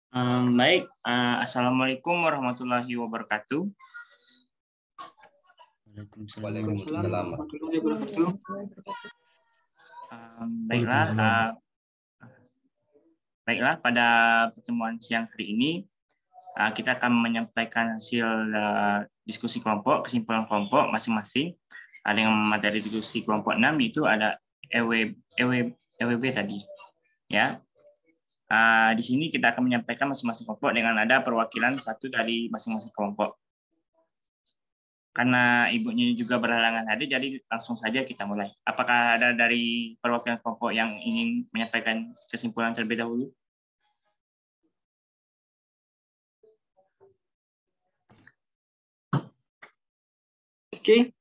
Baik, Assalamualaikum warahmatullahi wabarakatuh. Waalaikumsalam warahmatullahi wabarakatuh. Baiklah, pada pertemuan siang hari ini kita akan menyampaikan hasil diskusi kelompok, kesimpulan kelompok masing-masing dengan materi diskusi kelompok 6 itu ada EWB tadi. Ya. Di sini kita akan menyampaikan masing-masing kelompok dengan ada perwakilan satu dari masing-masing kelompok. Karena ibunya juga berhalangan hadir, jadi langsung saja kita mulai. Apakah ada dari perwakilan kelompok yang ingin menyampaikan kesimpulan terlebih dahulu? Oke.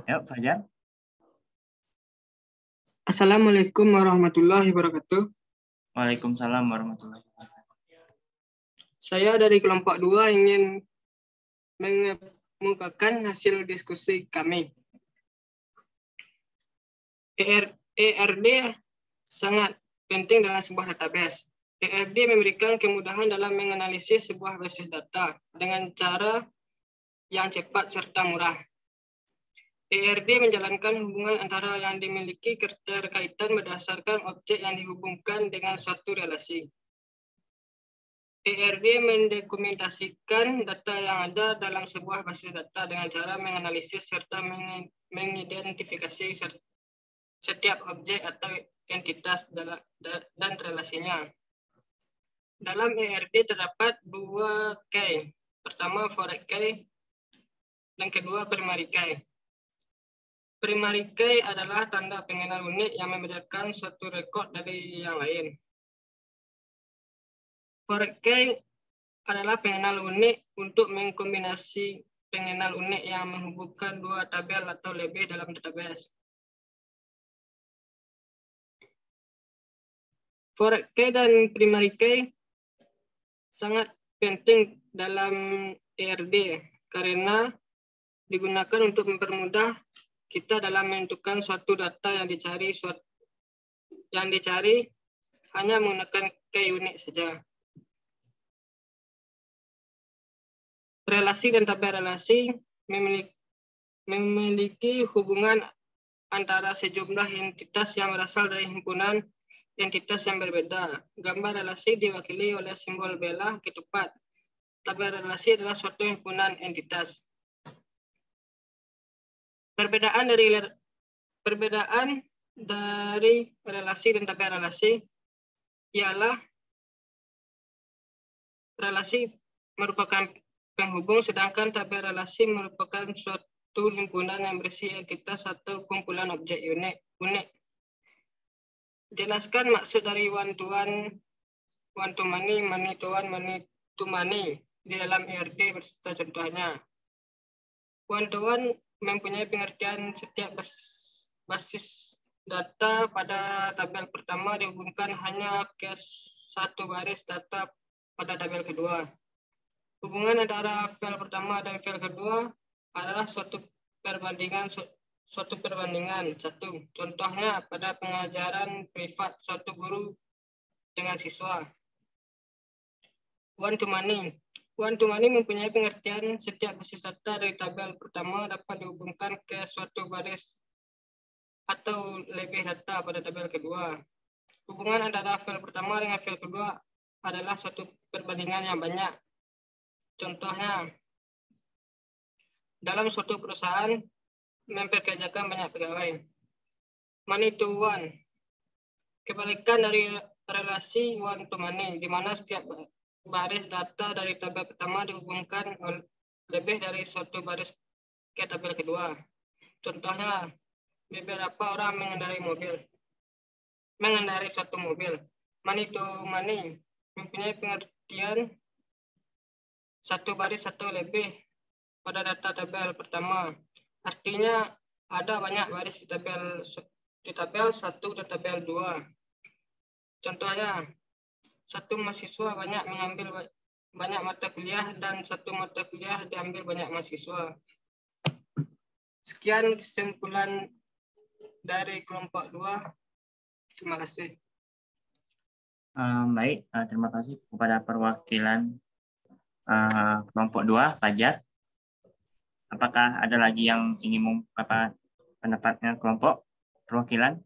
Ya, Fajar. Assalamualaikum warahmatullahi wabarakatuh. Waalaikumsalam warahmatullahi wabarakatuh. Saya dari kelompok 2 ingin mengemukakan hasil diskusi kami. ERD sangat penting dalam sebuah database. ERD memberikan kemudahan dalam menganalisis sebuah basis data dengan cara yang cepat serta murah. ERD menjalankan hubungan antara yang dimiliki keterkaitan berdasarkan objek yang dihubungkan dengan suatu relasi. ERD mendokumentasikan data yang ada dalam sebuah basis data dengan cara menganalisis serta mengidentifikasi setiap objek atau entitas dan relasinya. Dalam ERD terdapat 2 key. Pertama foreign key dan kedua primary key. Primary key adalah tanda pengenal unik yang membedakan suatu rekod dari yang lain. Foreign key adalah pengenal unik untuk mengkombinasi pengenal unik yang menghubungkan 2 tabel atau lebih dalam database. Foreign key dan primary key sangat penting dalam ERD karena digunakan untuk mempermudah kita dalam menentukan suatu data yang dicari hanya menggunakan key unik saja. Relasi dan tabel relasi memiliki hubungan antara sejumlah entitas yang berasal dari himpunan entitas yang berbeda. Gambar relasi diwakili oleh simbol bela ketupat. Tabel relasi adalah suatu himpunan entitas. Perbedaan dari relasi dan tabel relasi ialah relasi merupakan penghubung, sedangkan tabel relasi merupakan suatu himpunan yang berisi entitas atau kumpulan objek unik. Jelaskan maksud dari one to many, many to one, many to many di dalam ERD beserta contohnya. One to one mempunyai pengertian setiap basis data pada tabel pertama dihubungkan hanya ke satu baris data pada tabel kedua. Hubungan antara file pertama dan file kedua adalah suatu perbandingan. Satu, contohnya pada pengajaran privat suatu guru dengan siswa. One to many. One to many mempunyai pengertian setiap basis data dari tabel pertama dapat dihubungkan ke suatu baris atau lebih data pada tabel kedua. Hubungan antara file pertama dengan file kedua adalah suatu perbandingan yang banyak. Contohnya, dalam suatu perusahaan mempekerjakan banyak pegawai. Many to one. Kebalikan dari relasi one to many, di mana setiap baris data dari tabel pertama dihubungkan lebih dari suatu baris ke tabel kedua. Contohnya, beberapa orang mengendarai suatu mobil. Many to many mempunyai pengertian satu baris atau lebih pada data tabel pertama. Artinya ada banyak baris di tabel 1 dan tabel 2. Contohnya, satu mahasiswa mengambil banyak mata kuliah dan satu mata kuliah diambil banyak mahasiswa. Sekian kesimpulan dari kelompok 2. Terima kasih. Baik, terima kasih kepada perwakilan kelompok 2, Fajar. Apakah ada lagi yang ingin mengungkapkan pendapatnya kelompok perwakilan?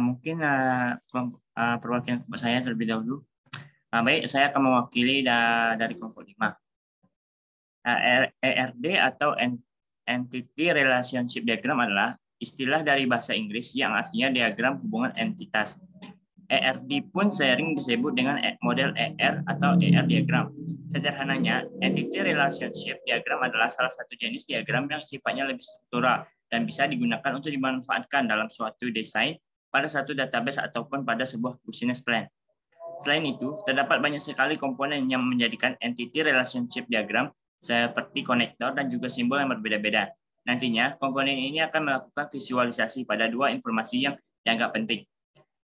Mungkin perwakilan kelompok saya terlebih dahulu. Baik, saya akan mewakili dari kelompok 5. ERD atau Entity Relationship Diagram adalah istilah dari bahasa Inggris yang artinya diagram hubungan entitas. ERD pun sering disebut dengan model ER atau ER diagram. Sederhananya, Entity Relationship Diagram adalah salah satu jenis diagram yang sifatnya lebih struktural dan bisa digunakan untuk dimanfaatkan dalam suatu desain pada satu database ataupun pada sebuah business plan. Selain itu, terdapat banyak sekali komponen yang menjadikan Entity Relationship Diagram seperti konektor dan juga simbol yang berbeda-beda. Nantinya, komponen ini akan melakukan visualisasi pada dua informasi yang dianggap penting.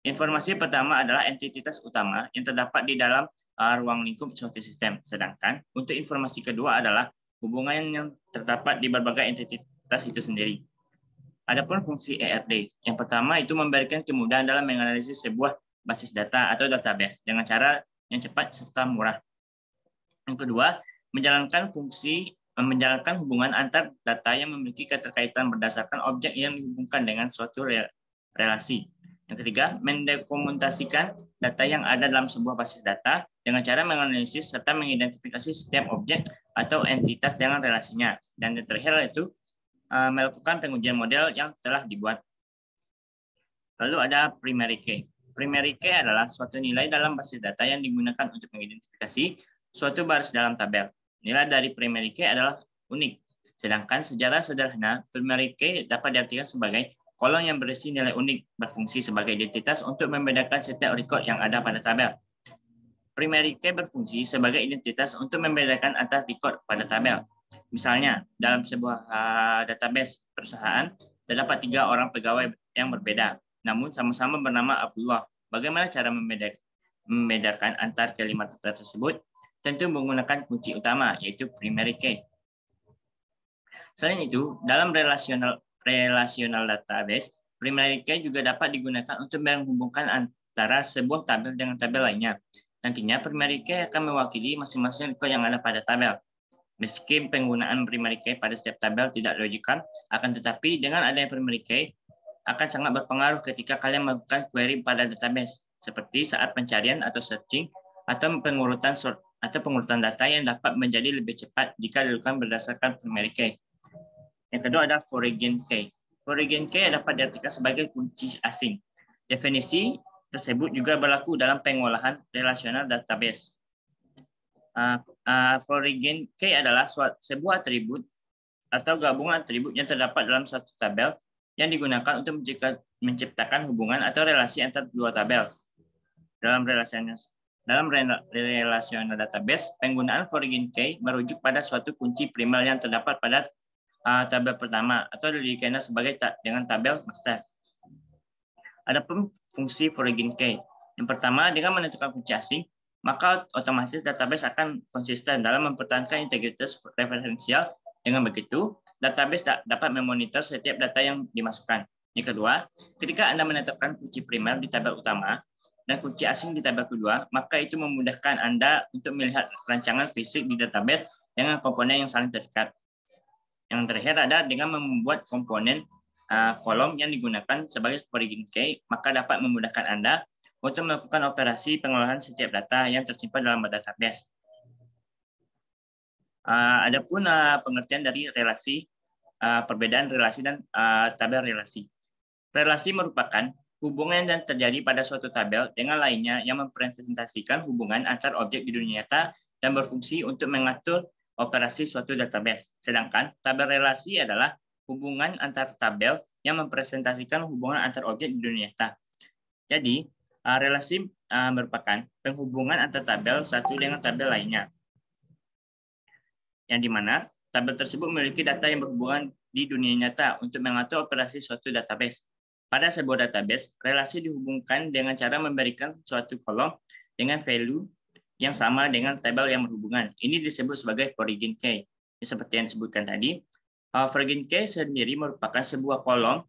Informasi pertama adalah entitas utama yang terdapat di dalam ruang lingkup suatu sistem. Sedangkan untuk informasi kedua adalah hubungan yang terdapat di berbagai entitas itu sendiri. Adapun fungsi ERD, yang pertama itu memberikan kemudahan dalam menganalisis sebuah basis data atau database dengan cara yang cepat serta murah. Yang kedua, menjalankan hubungan antar data yang memiliki keterkaitan berdasarkan objek yang dihubungkan dengan suatu relasi. Yang ketiga, mendokumentasikan data yang ada dalam sebuah basis data dengan cara menganalisis serta mengidentifikasi setiap objek atau entitas dengan relasinya. Dan yang terakhir itu melakukan pengujian model yang telah dibuat. Lalu ada primary key. Primary key adalah suatu nilai dalam basis data yang digunakan untuk mengidentifikasi suatu baris dalam tabel. Nilai dari primary key adalah unik. Sedangkan secara sederhana, primary key dapat diartikan sebagai kolom yang berisi nilai unik berfungsi sebagai identitas untuk membedakan setiap record yang ada pada tabel. Primary key berfungsi sebagai identitas untuk membedakan antar record pada tabel. Misalnya, dalam sebuah database perusahaan, terdapat 3 orang pegawai yang berbeda, namun sama-sama bernama Abdullah. Bagaimana cara membedakan antar kalimat tersebut? Tentu menggunakan kunci utama, yaitu primary key. Selain itu, dalam relational database, primary key juga dapat digunakan untuk menghubungkan antara sebuah tabel dengan tabel lainnya. Nantinya, primary key akan mewakili masing-masing record yang ada pada tabel. Meski penggunaan primary key pada setiap tabel tidak logikan, akan tetapi dengan adanya primary key akan sangat berpengaruh ketika kalian melakukan query pada database, seperti saat pencarian atau searching, atau pengurutan data yang dapat menjadi lebih cepat jika dilakukan berdasarkan primary key. Yang kedua ada foreign key. Foreign key dapat diartikan sebagai kunci asing. Definisi tersebut juga berlaku dalam pengolahan relasional database. Foreign key adalah sebuah atribut atau gabungan atribut yang terdapat dalam suatu tabel yang digunakan untuk menciptakan hubungan atau relasi antar dua tabel. Dalam relational database, penggunaan foreign key merujuk pada suatu kunci primer yang terdapat pada tabel pertama atau dikenal sebagai dengan tabel master. Adapun fungsi foreign key. Yang pertama, dengan menentukan kunci asing, maka otomatis database akan konsisten dalam mempertahankan integritas referensial. Dengan begitu, database dapat memonitor setiap data yang dimasukkan. Yang kedua, ketika Anda menetapkan kunci primer di tabel utama dan kunci asing di tabel kedua, maka itu memudahkan Anda untuk melihat rancangan fisik di database dengan komponen yang saling terikat. Yang terakhir ada dengan membuat komponen kolom yang digunakan sebagai foreign key, maka dapat memudahkan Anda untuk melakukan operasi pengolahan setiap data yang tersimpan dalam database. Adapun pengertian dari relasi, perbedaan relasi dan tabel relasi. Relasi merupakan hubungan yang terjadi pada suatu tabel dengan lainnya yang merepresentasikan hubungan antar objek di dunia nyata dan berfungsi untuk mengatur operasi suatu database. Sedangkan tabel relasi adalah hubungan antar tabel yang merepresentasikan hubungan antar objek di dunia nyata. Jadi, relasi merupakan penghubungan antar tabel satu dengan tabel lainnya, yang dimana tabel tersebut memiliki data yang berhubungan di dunia nyata untuk mengatur operasi suatu database. Pada sebuah database, relasi dihubungkan dengan cara memberikan suatu kolom dengan value yang sama dengan tabel yang berhubungan. Ini disebut sebagai foreign key. Seperti yang disebutkan tadi, foreign key sendiri merupakan sebuah kolom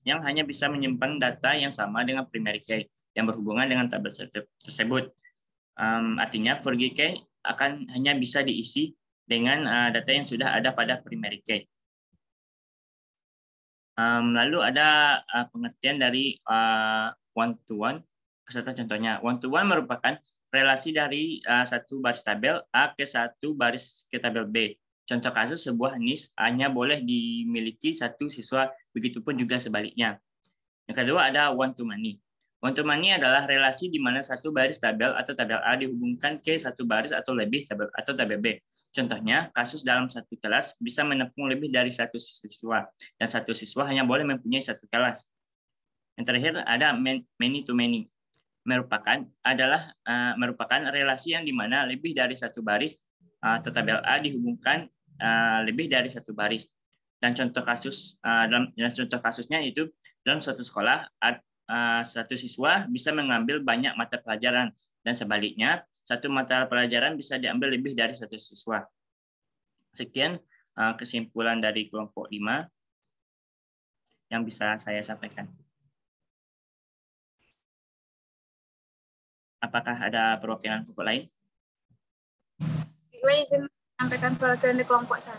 yang hanya bisa menyimpan data yang sama dengan primary key yang berhubungan dengan tabel tersebut. Artinya foreign key akan hanya bisa diisi dengan data yang sudah ada pada primary key. Lalu ada pengertian dari one-to-one, beserta contohnya. One-to-one merupakan relasi dari satu baris tabel A ke satu baris ke tabel B. Contoh kasus, sebuah NIS hanya boleh dimiliki satu siswa, begitupun juga sebaliknya. Yang kedua ada one-to-many. One-to-many adalah relasi di mana satu baris tabel atau tabel A dihubungkan ke satu baris atau lebih tabel atau tabel B. Contohnya, kasus dalam satu kelas bisa menampung lebih dari satu siswa, dan satu siswa hanya boleh mempunyai satu kelas. Yang terakhir ada many-to-many. Merupakan relasi yang di mana lebih dari satu baris atau tabel A dihubungkan lebih dari satu baris. Dan contoh kasusnya itu dalam suatu sekolah satu siswa bisa mengambil banyak mata pelajaran, dan sebaliknya satu mata pelajaran bisa diambil lebih dari satu siswa. Sekian kesimpulan dari kelompok 5 yang bisa saya sampaikan. Apakah ada perwakilan kelompok lain? Baiklah, izin menyampaikan perwakilan di kelompok 1.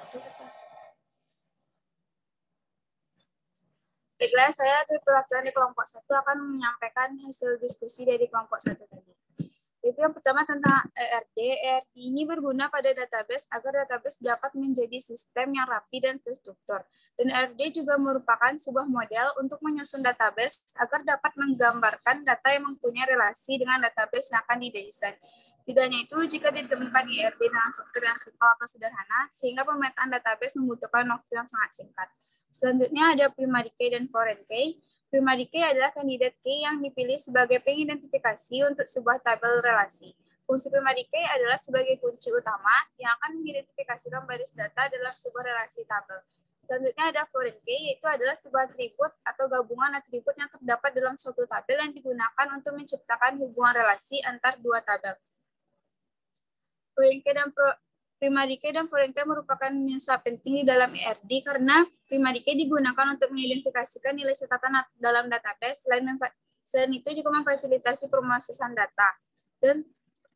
Baiklah, saya dari perwakilan di kelompok 1 akan menyampaikan hasil diskusi dari kelompok 1 tadi. Itu yang pertama tentang ERD. ERD ini berguna pada database agar database dapat menjadi sistem yang rapi dan terstruktur. Dan ERD juga merupakan sebuah model untuk menyusun database agar dapat menggambarkan data yang mempunyai relasi dengan database yang akan didesain. Tidak hanya itu, jika ditemukan ERD dengan struktur yang simpel atau sederhana, sehingga pemetaan database membutuhkan waktu yang sangat singkat. Selanjutnya ada primary key dan foreign key. Primary key adalah kandidat key yang dipilih sebagai pengidentifikasi untuk sebuah tabel relasi. Fungsi primary key adalah sebagai kunci utama yang akan mengidentifikasikan baris data dalam sebuah relasi tabel. Selanjutnya ada foreign key, yaitu adalah sebuah atribut atau gabungan atribut yang terdapat dalam suatu tabel yang digunakan untuk menciptakan hubungan relasi antar dua tabel. Primary key dan foreign key merupakan yang sangat penting di dalam ERD karena primary key digunakan untuk mengidentifikasikan nilai catatan dalam database. Selain itu juga memfasilitasi pemrosesan data. Dan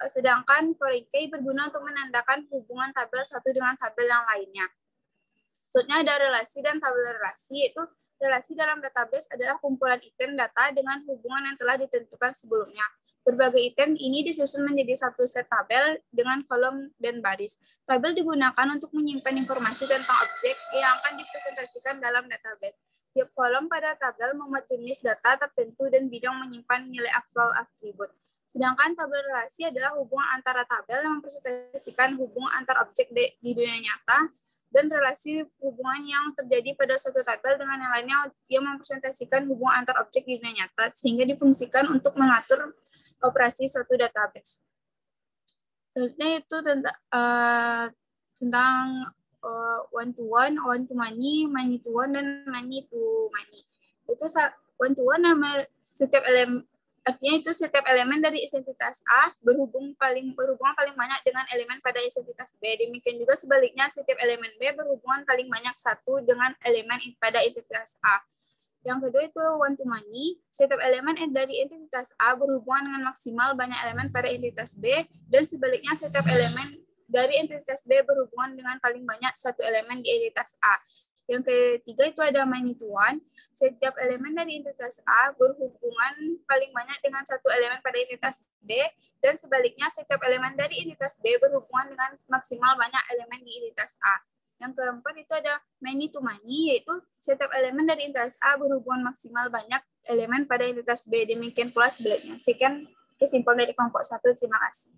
sedangkan foreign key berguna untuk menandakan hubungan tabel satu dengan tabel yang lainnya. Selanjutnya ada relasi dan tabel relasi, yaitu relasi dalam database adalah kumpulan item data dengan hubungan yang telah ditentukan sebelumnya. Berbagai item ini disusun menjadi satu set tabel dengan kolom dan baris. Tabel digunakan untuk menyimpan informasi tentang objek yang akan dipresentasikan dalam database. Tiap kolom pada tabel memuat jenis data tertentu dan bidang menyimpan nilai aktual atribut. Sedangkan tabel relasi adalah hubungan antara tabel yang mempresentasikan hubungan antar objek di dunia nyata, dan relasi hubungan yang terjadi pada suatu tabel dengan yang lainnya yang mempresentasikan hubungan antar objek di dunia nyata, sehingga difungsikan untuk mengatur operasi suatu database. Selanjutnya itu tentang one-to-one, one-to-many, many-to-one, dan many-to-many. Itu one-to-one nama setiap elemen, artinya itu setiap elemen dari identitas A berhubungan paling banyak dengan elemen pada identitas B. Demikian juga sebaliknya, setiap elemen B berhubungan paling banyak satu dengan elemen pada identitas A. Yang kedua itu one-to-many, setiap elemen dari identitas A berhubungan dengan maksimal banyak elemen pada identitas B, dan sebaliknya setiap elemen dari identitas B berhubungan dengan paling banyak satu elemen di identitas A. Yang ketiga itu ada many-to-one, setiap elemen dari identitas A berhubungan paling banyak dengan satu elemen pada identitas B, dan sebaliknya setiap elemen dari identitas B berhubungan dengan maksimal banyak elemen di identitas A. Yang keempat itu ada many-to-many, yaitu setiap elemen dari identitas A berhubungan maksimal banyak elemen pada identitas B. Demikian pula sebaliknya. Sekian kesimpulan dari kelompok 1. Terima kasih.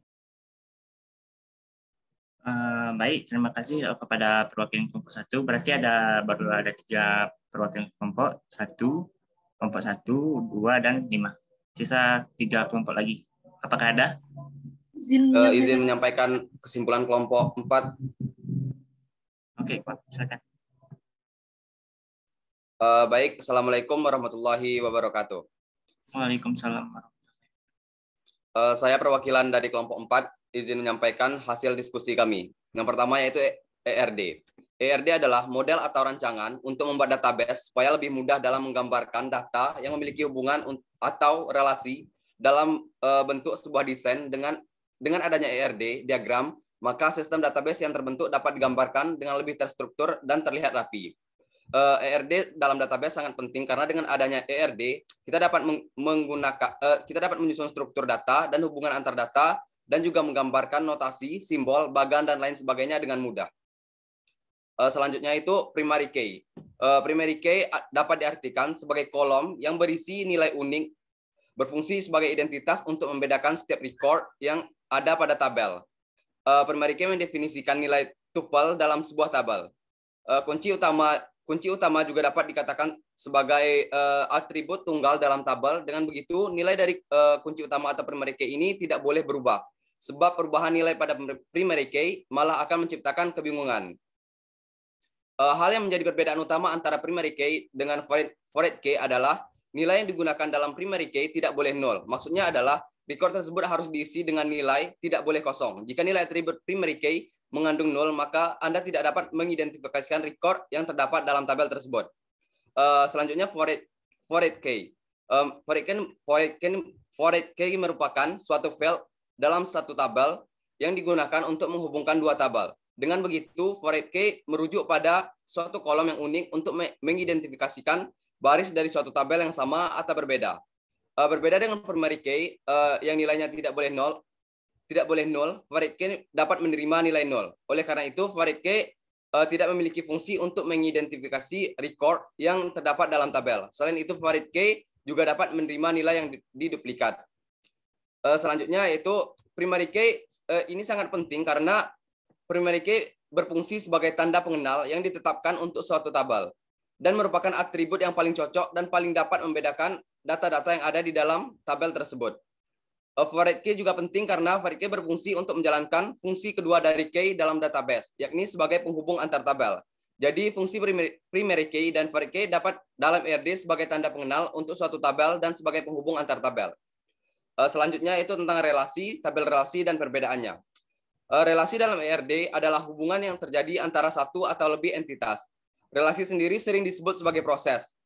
Baik, terima kasih kepada perwakilan kelompok 1. Berarti baru ada 3 perwakilan kelompok 1, kelompok 1, 2, dan 5. Sisa 3 kelompok lagi. Apakah ada? Izin menyampaikan kesimpulan kelompok 4. Oke, Pak, silakan. Baik, Assalamualaikum warahmatullahi wabarakatuh. Waalaikumsalam. Saya perwakilan dari kelompok 4 izin menyampaikan hasil diskusi kami. Yang pertama yaitu ERD. ERD adalah model atau rancangan untuk membuat database supaya lebih mudah dalam menggambarkan data yang memiliki hubungan atau relasi dalam bentuk sebuah desain. Dengan adanya ERD diagram, maka sistem database yang terbentuk dapat digambarkan dengan lebih terstruktur dan terlihat rapi. ERD dalam database sangat penting karena dengan adanya ERD kita dapat menyusun struktur data dan hubungan antar data dan juga menggambarkan notasi, simbol, bagan dan lain sebagainya dengan mudah. Selanjutnya itu primary key. Primary key dapat diartikan sebagai kolom yang berisi nilai unik, berfungsi sebagai identitas untuk membedakan setiap record yang ada pada tabel. Primary key mendefinisikan nilai tuple dalam sebuah tabel. Kunci utama juga dapat dikatakan sebagai atribut tunggal dalam tabel. Dengan begitu, nilai dari kunci utama atau primary key ini tidak boleh berubah. Sebab perubahan nilai pada primary key malah akan menciptakan kebingungan. Hal yang menjadi perbedaan utama antara primary key dengan foreign key adalah nilai yang digunakan dalam primary key tidak boleh nol. Maksudnya adalah record tersebut harus diisi dengan nilai, tidak boleh kosong. Jika nilai atribut primary key mengandung nol, maka Anda tidak dapat mengidentifikasikan record yang terdapat dalam tabel tersebut. Selanjutnya foreign key. Foreign key merupakan suatu file dalam satu tabel yang digunakan untuk menghubungkan dua tabel. Dengan begitu, foreign key merujuk pada suatu kolom yang unik untuk mengidentifikasikan baris dari suatu tabel yang sama atau berbeda. Berbeda dengan primary key yang nilainya tidak boleh nol, foreign key dapat menerima nilai nol. Oleh karena itu, foreign key tidak memiliki fungsi untuk mengidentifikasi record yang terdapat dalam tabel. Selain itu, foreign key juga dapat menerima nilai yang diduplikat. Selanjutnya yaitu primary key. Ini sangat penting karena primary key berfungsi sebagai tanda pengenal yang ditetapkan untuk suatu tabel dan merupakan atribut yang paling cocok dan paling dapat membedakan data-data yang ada di dalam tabel tersebut. Foreign key juga penting karena foreign key berfungsi untuk menjalankan fungsi kedua dari key dalam database, yakni sebagai penghubung antar tabel. Jadi fungsi primary key dan foreign key dapat dalam ERD sebagai tanda pengenal untuk suatu tabel dan sebagai penghubung antar tabel. Selanjutnya itu tentang relasi, tabel relasi dan perbedaannya. Relasi dalam ERD adalah hubungan yang terjadi antara satu atau lebih entitas. Relasi sendiri sering disebut sebagai proses.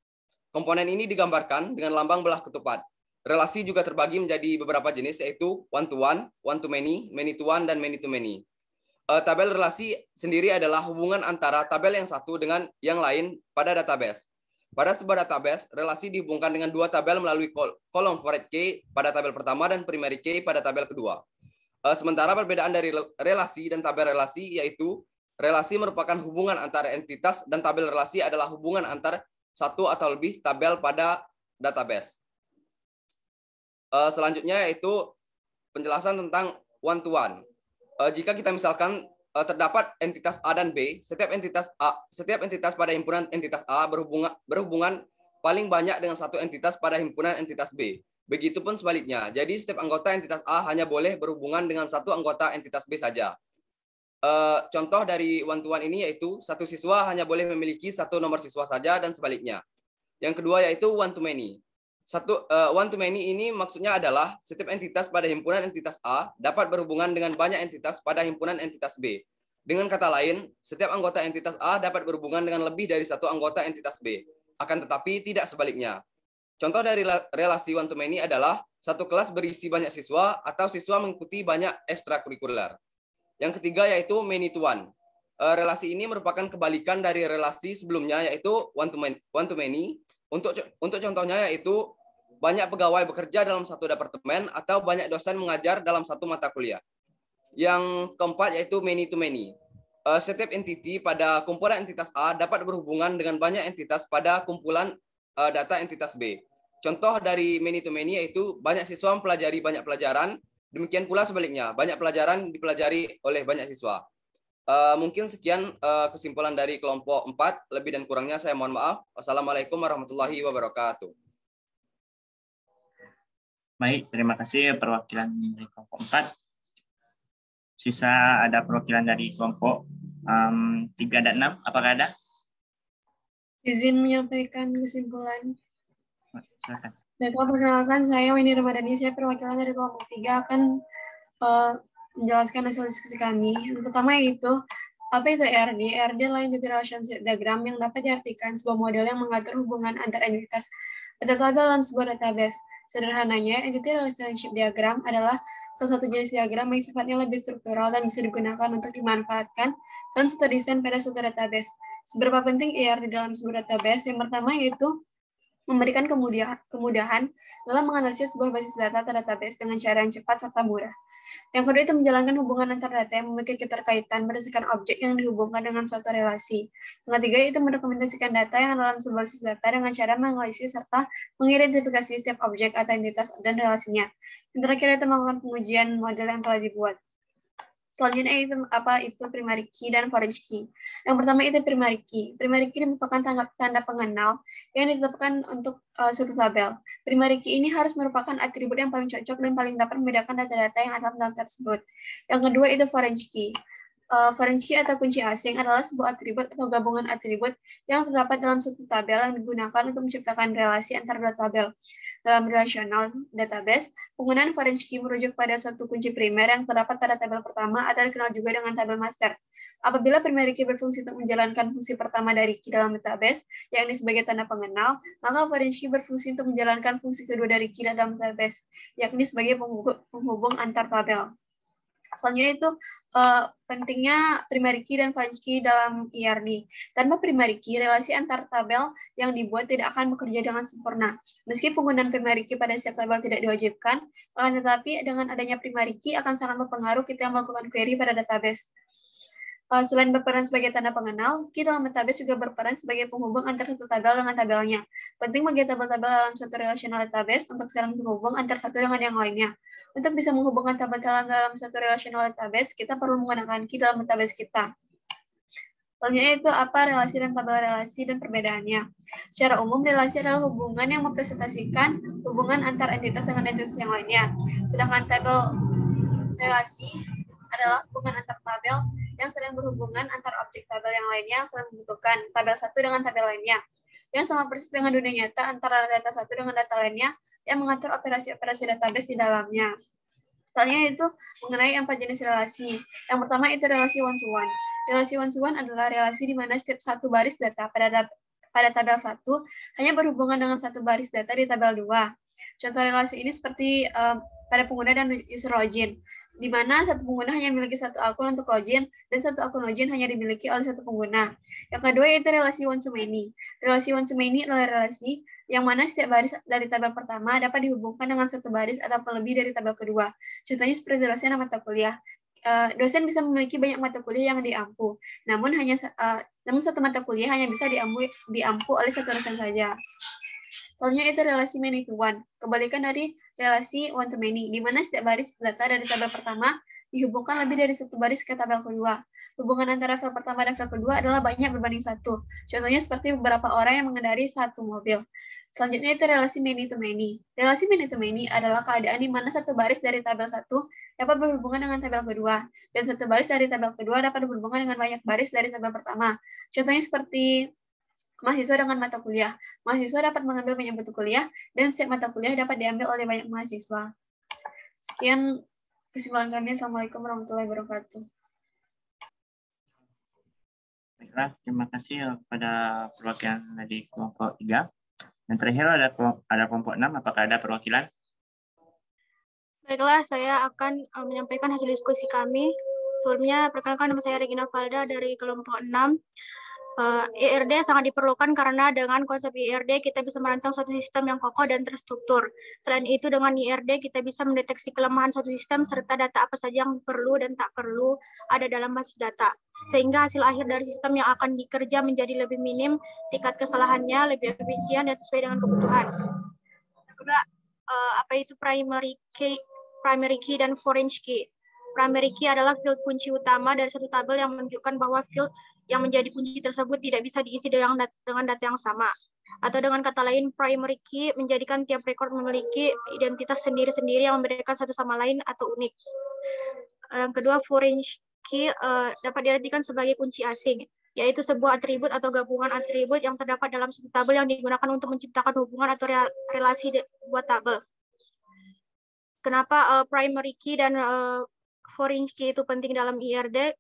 Komponen ini digambarkan dengan lambang belah ketupat. Relasi juga terbagi menjadi beberapa jenis, yaitu one-to-one, one-to-many, many-to-one, dan many-to-many. Tabel relasi sendiri adalah hubungan antara tabel yang satu dengan yang lain pada database. Pada sebuah database, relasi dihubungkan dengan dua tabel melalui kolom foreign key pada tabel pertama dan primary key pada tabel kedua. Sementara perbedaan dari relasi dan tabel relasi yaitu relasi merupakan hubungan antara entitas dan tabel relasi adalah hubungan antar satu atau lebih tabel pada database. Selanjutnya yaitu penjelasan tentang one-to-one. Jika kita misalkan terdapat entitas A dan B, setiap entitas pada himpunan entitas A berhubungan paling banyak dengan satu entitas pada himpunan entitas B. Begitupun sebaliknya. Jadi setiap anggota entitas A hanya boleh berhubungan dengan satu anggota entitas B saja. Contoh dari one-to-one ini yaitu satu siswa hanya boleh memiliki satu nomor siswa saja dan sebaliknya. Yang kedua yaitu one-to-many. One-to-many ini maksudnya adalah setiap entitas pada himpunan entitas A dapat berhubungan dengan banyak entitas pada himpunan entitas B. Dengan kata lain, setiap anggota entitas A dapat berhubungan dengan lebih dari satu anggota entitas B. Akan tetapi tidak sebaliknya. Contoh dari relasi one-to-many adalah satu kelas berisi banyak siswa atau siswa mengikuti banyak ekstrakurikuler. Yang ketiga yaitu many-to-one. Relasi ini merupakan kebalikan dari relasi sebelumnya yaitu one-to-many. Untuk contohnya yaitu banyak pegawai bekerja dalam satu departemen atau banyak dosen mengajar dalam satu mata kuliah. Yang keempat yaitu many-to-many. Setiap entiti pada kumpulan entitas A dapat berhubungan dengan banyak entitas pada kumpulan data entitas B. Contoh dari many-to-many yaitu banyak siswa mempelajari banyak pelajaran, demikian pula sebaliknya, banyak pelajaran dipelajari oleh banyak siswa. Mungkin sekian kesimpulan dari kelompok 4, lebih dan kurangnya saya mohon maaf. Wassalamualaikum warahmatullahi wabarakatuh. Baik, terima kasih perwakilan dari kelompok 4. Sisa ada perwakilan dari kelompok 3 dan 6, apakah ada? Izin menyampaikan kesimpulan. Silakan. Baiklah, perkenalkan saya Winnie Ramadhani, saya perwakilan dari kelompok 3 akan menjelaskan hasil diskusi kami. Yang pertama yaitu, apa itu ERD? ERD adalah Entity Relationship Diagram yang dapat diartikan sebuah model yang mengatur hubungan antar entitas data dalam sebuah database. Sederhananya, Entity Relationship Diagram adalah salah satu jenis diagram yang sifatnya lebih struktural dan bisa digunakan untuk dimanfaatkan dalam suatu desain pada suatu database. Seberapa penting ERD dalam sebuah database? Yang pertama yaitu memberikan kemudahan dalam menganalisis sebuah basis data atau database dengan cara yang cepat serta murah. Yang kedua itu menjalankan hubungan antar data yang memiliki keterkaitan berdasarkan objek yang dihubungkan dengan suatu relasi. Yang ketiga itu mendokumentasikan data yang dalam sebuah basis data dengan cara menganalisis serta mengidentifikasi setiap objek atau entitas dan relasinya. Yang terakhir itu melakukan pengujian model yang telah dibuat. Selanjutnya itu apa itu primary key dan foreign key. Yang pertama itu primary key. Primary key merupakan tanda pengenal yang ditetapkan untuk suatu tabel. Primary key ini harus merupakan atribut yang paling cocok dan paling dapat membedakan data-data yang ada dalam tabel tersebut. Yang kedua itu foreign key. Foreign key atau kunci asing adalah sebuah atribut atau gabungan atribut yang terdapat dalam suatu tabel yang digunakan untuk menciptakan relasi antara dua tabel. Dalam relational database, penggunaan foreign key merujuk pada suatu kunci primer yang terdapat pada tabel pertama atau dikenal juga dengan tabel master. Apabila primary key berfungsi untuk menjalankan fungsi pertama dari key dalam database, yakni sebagai tanda pengenal, maka foreign key berfungsi untuk menjalankan fungsi kedua dari key dalam database, yakni sebagai penghubung antar tabel. Selanjutnya itu pentingnya primary key dan foreign key dalam ERD. Tanpa primary key, relasi antar tabel yang dibuat tidak akan bekerja dengan sempurna. Meski penggunaan primary key pada setiap tabel tidak diwajibkan, akan tetapi dengan adanya primary key akan sangat berpengaruh ketika melakukan query pada database. Selain berperan sebagai tanda pengenal, key dalam database juga berperan sebagai penghubung antar satu tabel dengan tabelnya. Penting bagi tabel-tabel dalam suatu relational database untuk saling terhubung antar satu dengan yang lainnya. Untuk bisa menghubungkan tabel-tabel dalam suatu relational database, kita perlu menggunakan key dalam database kita. Selanjutnya itu apa relasi dan tabel relasi dan perbedaannya. Secara umum, relasi adalah hubungan yang mempresentasikan hubungan antar entitas dengan entitas yang lainnya. Sedangkan tabel relasi adalah hubungan antar tabel yang saling berhubungan antar objek tabel yang lainnya yang saling membutuhkan tabel satu dengan tabel lainnya. Yang sama persis dengan dunia nyata antara data satu dengan data lainnya yang mengatur operasi-operasi database di dalamnya. Misalnya itu mengenai 4 jenis relasi. Yang pertama itu relasi one-to-one. Relasi one-to-one adalah relasi di mana setiap satu baris data pada tabel 1 hanya berhubungan dengan satu baris data di tabel 2. Contoh relasi ini seperti pada pengguna dan user login, di mana satu pengguna hanya memiliki satu akun untuk login dan satu akun login hanya dimiliki oleh satu pengguna. Yang kedua itu relasi one-to-many. Relasi one-to-many adalah relasi yang mana setiap baris dari tabel pertama dapat dihubungkan dengan satu baris atau lebih dari tabel kedua. Contohnya seperti dosen dan mata kuliah. Dosen bisa memiliki banyak mata kuliah yang diampu, namun satu mata kuliah hanya bisa diampu oleh satu dosen saja. Selanjutnya itu relasi many to one. Kebalikan dari relasi one to many, di mana setiap baris data dari tabel pertama dihubungkan lebih dari satu baris ke tabel kedua. Hubungan antara file pertama dan file kedua adalah banyak berbanding satu. Contohnya seperti beberapa orang yang mengendari satu mobil. Selanjutnya itu relasi many to many. Relasi many to many adalah keadaan di mana satu baris dari tabel satu dapat berhubungan dengan tabel kedua, dan satu baris dari tabel kedua dapat berhubungan dengan banyak baris dari tabel pertama. Contohnya seperti mahasiswa dengan mata kuliah. Mahasiswa dapat mengambil banyak mata kuliah, dan setiap mata kuliah dapat diambil oleh banyak mahasiswa. Sekian kesimpulan kami. Assalamualaikum warahmatullahi wabarakatuh. Baiklah, terima kasih kepada perwakilan dari kelompok 3. Dan terakhir ada kelompok 6, apakah ada perwakilan? Baiklah, saya akan menyampaikan hasil diskusi kami. Sebelumnya, perkenalkan nama saya Regina Valda dari kelompok 6. IRD sangat diperlukan karena dengan konsep IRD kita bisa merancang suatu sistem yang kokoh dan terstruktur. Selain itu, dengan IRD kita bisa mendeteksi kelemahan suatu sistem serta data apa saja yang perlu dan tak perlu ada dalam basis data. Sehingga hasil akhir dari sistem yang akan dikerja menjadi lebih minim, tingkat kesalahannya lebih efisien dan sesuai dengan kebutuhan. Kedua, apa itu primary key dan foreign key. Primary key adalah field kunci utama dari suatu tabel yang menunjukkan bahwa field yang menjadi kunci tersebut tidak bisa diisi dengan data yang sama. Atau dengan kata lain, primary key menjadikan tiap rekor memiliki identitas sendiri-sendiri yang membedakan satu sama lain atau unik. Yang kedua, foreign key dapat diartikan sebagai kunci asing. yaitu sebuah atribut atau gabungan atribut yang terdapat dalam suatu tabel yang digunakan untuk menciptakan hubungan atau relasi buat tabel. Kenapa primary key dan foreign key itu penting dalam IRD?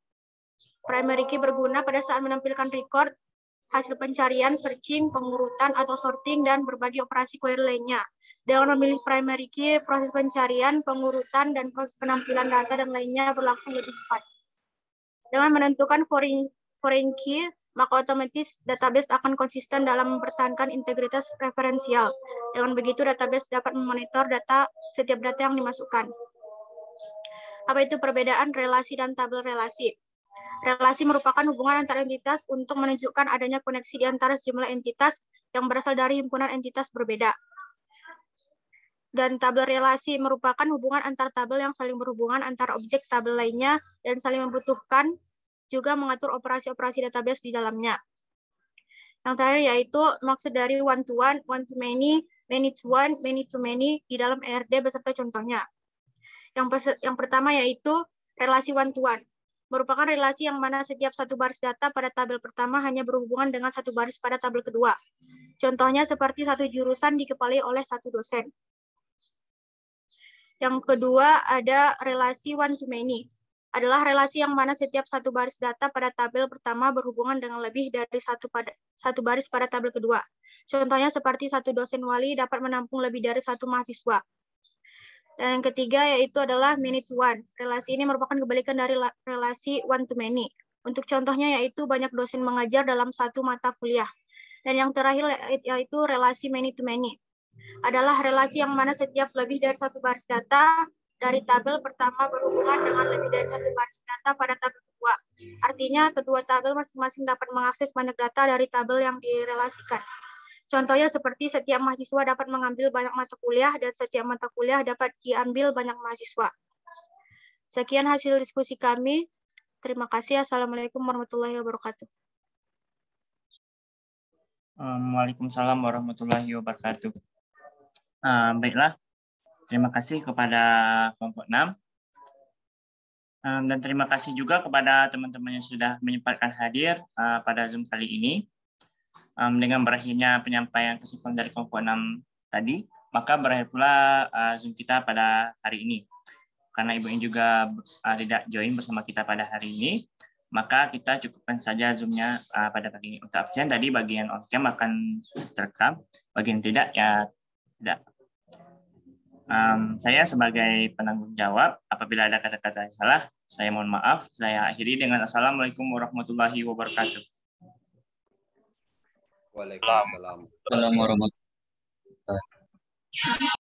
Primary key berguna pada saat menampilkan record, hasil pencarian, searching, pengurutan, atau sorting, dan berbagai operasi query lainnya. Dengan memilih primary key, proses pencarian, pengurutan, dan proses penampilan data dan lainnya berlangsung lebih cepat. Dengan menentukan foreign key, maka otomatis database akan konsisten dalam mempertahankan integritas referensial. Dengan begitu, database dapat memonitor setiap data yang dimasukkan. Apa itu perbedaan relasi dan tabel relasi? Relasi merupakan hubungan antar entitas untuk menunjukkan adanya koneksi di antara sejumlah entitas yang berasal dari himpunan entitas berbeda. Dan tabel relasi merupakan hubungan antar tabel yang saling berhubungan antar objek tabel lainnya dan saling membutuhkan juga mengatur operasi-operasi database di dalamnya. Yang terakhir yaitu maksud dari one-to-one, one-to-many, many-to-one, many-to-many di dalam ERD beserta contohnya. Yang pertama yaitu relasi one-to-one. Merupakan relasi yang mana setiap satu baris data pada tabel pertama hanya berhubungan dengan satu baris pada tabel kedua. Contohnya seperti satu jurusan dikepalai oleh satu dosen. Yang kedua ada relasi one-to-many. Adalah relasi yang mana setiap satu baris data pada tabel pertama berhubungan dengan lebih dari satu baris pada tabel kedua. Contohnya seperti satu dosen wali dapat menampung lebih dari satu mahasiswa. Dan yang ketiga yaitu adalah many-to-one. Relasi ini merupakan kebalikan dari relasi one-to-many. Untuk contohnya yaitu banyak dosen mengajar dalam satu mata kuliah. Dan yang terakhir yaitu relasi many-to-many. Adalah relasi yang mana setiap lebih dari satu baris data dari tabel pertama berhubungan dengan lebih dari satu baris data pada tabel kedua. Artinya, kedua tabel masing-masing dapat mengakses banyak data dari tabel yang direlasikan. Contohnya seperti setiap mahasiswa dapat mengambil banyak mata kuliah dan setiap mata kuliah dapat diambil banyak mahasiswa. Sekian hasil diskusi kami. Terima kasih. Assalamualaikum warahmatullahi wabarakatuh. Waalaikumsalam warahmatullahi wabarakatuh. Baiklah. Terima kasih kepada kelompok 6. Dan terima kasih juga kepada teman-teman yang sudah menyempatkan hadir pada Zoom kali ini. Dengan berakhirnya penyampaian kesimpulan dari kelompok 6 tadi, maka berakhir pula Zoom kita pada hari ini. Karena Ibu ini juga tidak join bersama kita pada hari ini, maka kita cukupkan saja Zoom-nya pada pagi ini. Untuk absen tadi bagian on-cam akan terekam, bagian tidak ya tidak. Saya sebagai penanggung jawab, apabila ada kata-kata yang salah, saya mohon maaf. Saya akhiri dengan Assalamualaikum warahmatullahi wabarakatuh. Waalaikumsalam. Assalamualaikum warahmatullahi wabarakatuh.